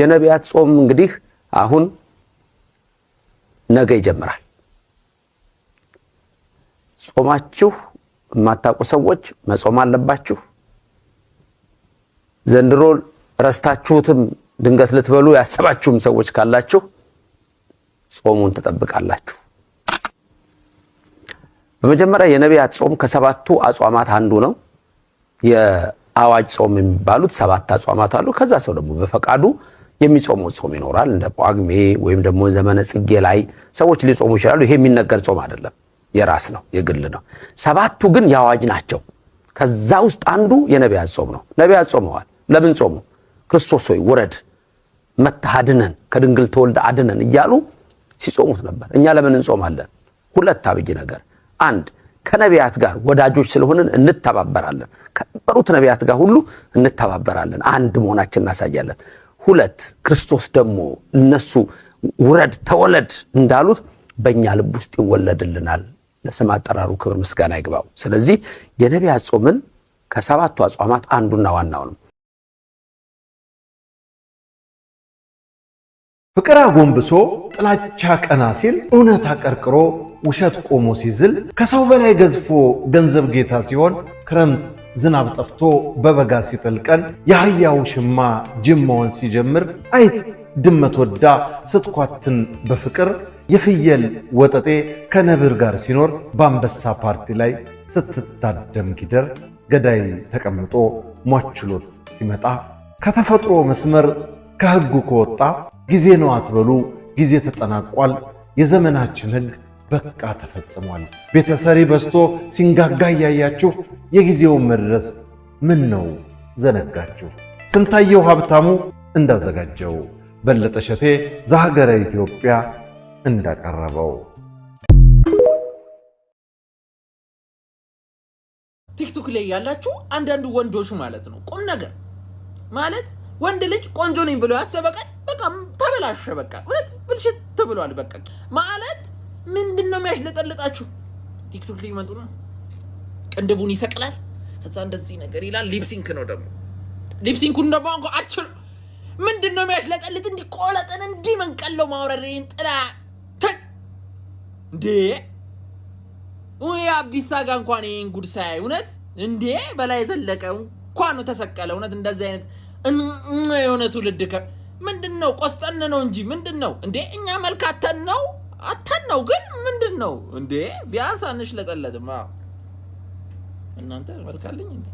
የነቢያት ጾም እንግዲህ አሁን ነገ ይጀምራል። ጾማችሁ የማታውቁ ሰዎች መጾም አለባችሁ። ዘንድሮ ረስታችሁትም ድንገት ልትበሉ ያሰባችሁም ሰዎች ካላችሁ ጾሙን ተጠብቃላችሁ። በመጀመሪያ የነቢያት ጾም ከሰባቱ አጽዋማት አንዱ ነው። የአዋጅ ጾም የሚባሉት 7 አጽዋማት አሉ። ከዛ ሰው ደግሞ በፈቃዱ የሚጾመው ጾም ይኖራል። እንደ ጳጉሜ ወይም ደግሞ ዘመነ ጽጌ ላይ ሰዎች ሊጾሙ ይችላሉ። ይሄ የሚነገር ጾም አይደለም፣ የራስ ነው፣ የግል ነው። 7ቱ ግን የአዋጅ ናቸው። ከዛ ውስጥ አንዱ የነቢያት ጾም ነው። ነቢያት ጾመዋል። ለምን ጾሙ? ክርስቶስ ሆይ ውረድ መጥተህ አድነን፣ ከድንግል ተወልደ አድነን እያሉ ሲጾሙት ነበር። እኛ ለምን እንጾማለን? ሁለት አብይ ነገር። አንድ ከነቢያት ጋር ወዳጆች ስለሆንን እንተባበራለን። ከነበሩት ነቢያት ጋር ሁሉ እንተባበራለን፣ አንድ መሆናችን እናሳያለን። ሁለት ክርስቶስ ደግሞ እነሱ ውረድ ተወለድ እንዳሉት በእኛ ልብ ውስጥ ይወለድልናል። ለስም አጠራሩ ክብር ምስጋና ይግባው። ስለዚህ የነቢያት ጾምን ከሰባቱ አጽዋማት አንዱና ዋናው ነው። ፍቅር አጎንብሶ ጥላቻ ቀና ሲል እውነት አቀርቅሮ ውሸት ቆሞ ሲዝል ከሰው በላይ ገዝፎ ገንዘብ ጌታ ሲሆን ክረምት ዝናብ ጠፍቶ በበጋ ሲጠልቀን የአህያው ሽማ ጅማውን ሲጀምር አይጥ ድመት ወዳ ስትኳትን በፍቅር የፍየል ወጠጤ ከነብር ጋር ሲኖር በአንበሳ ፓርቲ ላይ ስትታደም ጊደር ገዳይ ተቀምጦ ሟችሎት ሲመጣ ከተፈጥሮ መስመር ከሕጉ ከወጣ ጊዜ ነው አትበሉ ጊዜ ተጠናቋል። የዘመናችን ሕግ በቃ ተፈጽሟል። ቤተሰሪ በስቶ ሲንጋጋ ያያችሁ የጊዜውን መድረስ ምን ነው ዘነጋችሁ። ስንታየው ሀብታሙ እንዳዘጋጀው፣ በለጠ ሸቴ ዘሀገረ ኢትዮጵያ እንዳቀረበው። ቲክቶክ ላይ ያላችሁ አንዳንድ ወንዶች ማለት ነው ቁም ነገር ማለት ወንድ ልጅ ቆንጆ ነኝ ብሎ ያሰበቀን በቃ ተበላሸ። በቃ ወት ብልሽት ተብሏል። በቃ ማለት ምንድነው የሚያሽለጠልጣችሁ? ቲክቶክ ላይ ይመጡ ነው ቅንድቡን ይሰቅላል፣ ከዛ እንደዚህ ነገር ይላል። ሊፕሲንክ ነው ደግሞ ሊፕሲንኩን ደግሞ አችል ምንድነው የሚያሽለጠልጥ? እንዲ ቆለጠን እንዲ መንቀለው ማውረድን ጥላ እንዴ ወይ አብዲሳ ጋር እንኳን ይሄን ጉድ ሳይ እውነት እንዴ በላይ ዘለቀ እንኳን ነው ተሰቀለ። እውነት እንደዚህ አይነት የሆነ ትውልድ ምንድነው? ቆስጠን ነው እንጂ ምንድነው እንዴ? እኛ መልካተን ነው አተን ነው ግን ምንድነው እንዴ? ቢያንስ አንሽ ለጠለጥማ እናንተ መልካለኝ እንዴ?